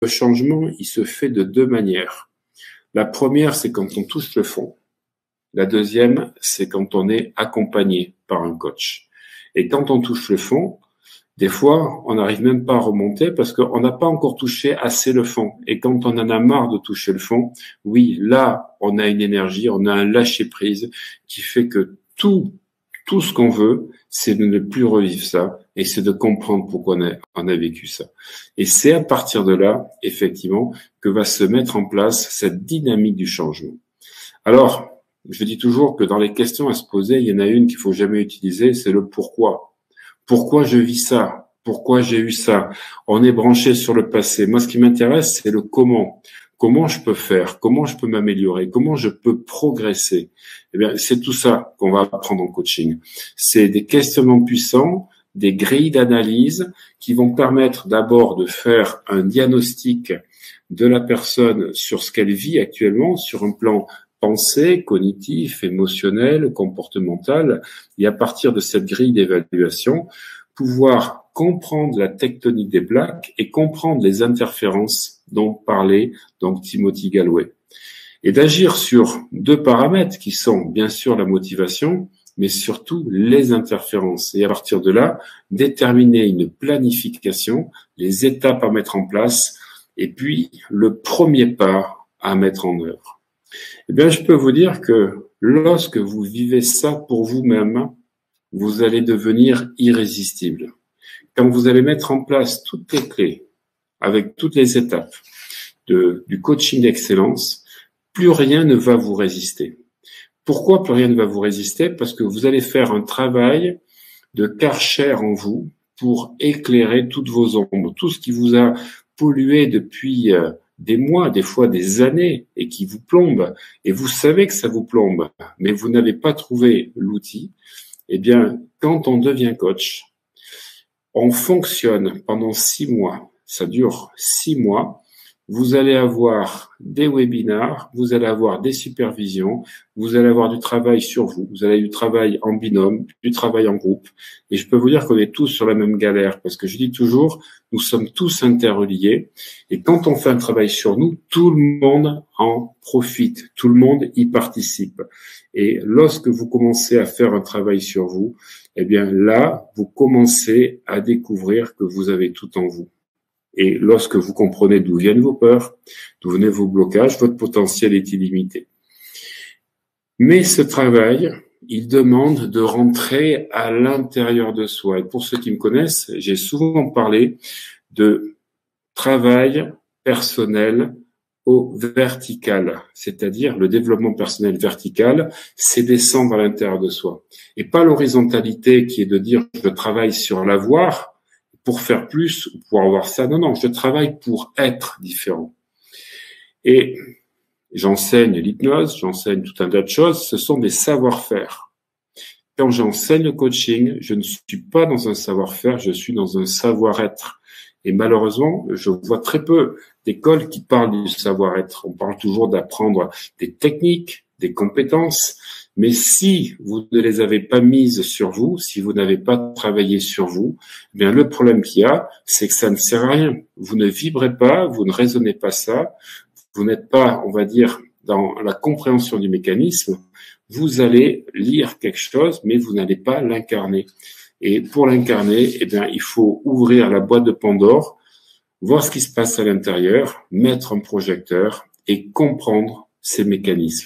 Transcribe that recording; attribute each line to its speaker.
Speaker 1: changement, il se fait de deux manières. La première, c'est quand on touche le fond. La deuxième, c'est quand on est accompagné par un coach. Et quand on touche le fond, des fois, on n'arrive même pas à remonter parce qu'on n'a pas encore touché assez le fond. Et quand on en a marre de toucher le fond, oui, là, on a une énergie, on a un lâcher-prise qui fait que tout ce qu'on veut, c'est de ne plus revivre ça et c'est de comprendre pourquoi on a vécu ça. Et c'est à partir de là, effectivement, que va se mettre en place cette dynamique du changement. Alors, je dis toujours que dans les questions à se poser, il y en a une qu'il faut jamais utiliser, c'est le pourquoi. Pourquoi je vis ça? Pourquoi j'ai eu ça? On est branché sur le passé. Moi, ce qui m'intéresse, c'est le comment. Comment je peux faire? Comment je peux m'améliorer? Comment je peux progresser? Eh bien, c'est tout ça qu'on va apprendre en coaching. C'est des questionnements puissants, des grilles d'analyse qui vont permettre d'abord de faire un diagnostic de la personne sur ce qu'elle vit actuellement, sur un plan pensée, cognitif, émotionnel, comportemental, et à partir de cette grille d'évaluation, pouvoir comprendre la tectonique des plaques et comprendre les interférences dont parlait donc Timothy Gallwey. Et d'agir sur deux paramètres qui sont bien sûr la motivation, mais surtout les interférences. Et à partir de là, déterminer une planification, les étapes à mettre en place, et puis le premier pas à mettre en œuvre. Eh bien, je peux vous dire que lorsque vous vivez ça pour vous-même, vous allez devenir irrésistible. Quand vous allez mettre en place toutes les clés, avec toutes les étapes du coaching d'excellence, plus rien ne va vous résister. Pourquoi plus rien ne va vous résister? Parce que vous allez faire un travail de Karcher en vous pour éclairer toutes vos ombres, tout ce qui vous a pollué depuis des mois, des fois des années, et qui vous plombe, et vous savez que ça vous plombe, mais vous n'avez pas trouvé l'outil. Eh bien, quand on devient coach, on fonctionne pendant 6 mois. Ça dure 6 mois. Vous allez avoir des webinars, vous allez avoir des supervisions, vous allez avoir du travail sur vous, vous allez avoir du travail en binôme, du travail en groupe. Et je peux vous dire qu'on est tous sur la même galère parce que je dis toujours, nous sommes tous interreliés. Et quand on fait un travail sur nous, tout le monde en profite, tout le monde y participe. Et lorsque vous commencez à faire un travail sur vous, eh bien là, vous commencez à découvrir que vous avez tout en vous. Et lorsque vous comprenez d'où viennent vos peurs, d'où viennent vos blocages, votre potentiel est illimité. Mais ce travail, il demande de rentrer à l'intérieur de soi. Et pour ceux qui me connaissent, j'ai souvent parlé de travail personnel au vertical, c'est-à-dire le développement personnel vertical, c'est descendre à l'intérieur de soi. Et pas l'horizontalité qui est de dire je travaille sur l'avoir, pour faire plus ou pour avoir ça. Non, je travaille pour être différent. Et j'enseigne l'hypnose, j'enseigne tout un tas de choses. Ce sont des savoir-faire. Quand j'enseigne le coaching, je ne suis pas dans un savoir-faire, je suis dans un savoir-être. Et malheureusement, je vois très peu d'écoles qui parlent du savoir-être. On parle toujours d'apprendre des techniques, des compétences. Mais si vous ne les avez pas mises sur vous, si vous n'avez pas travaillé sur vous, eh bien le problème qu'il y a, c'est que ça ne sert à rien. Vous ne vibrez pas, vous ne raisonnez pas ça, vous n'êtes pas, on va dire, dans la compréhension du mécanisme. Vous allez lire quelque chose, mais vous n'allez pas l'incarner. Et pour l'incarner, eh bien il faut ouvrir la boîte de Pandore, voir ce qui se passe à l'intérieur, mettre un projecteur et comprendre ces mécanismes.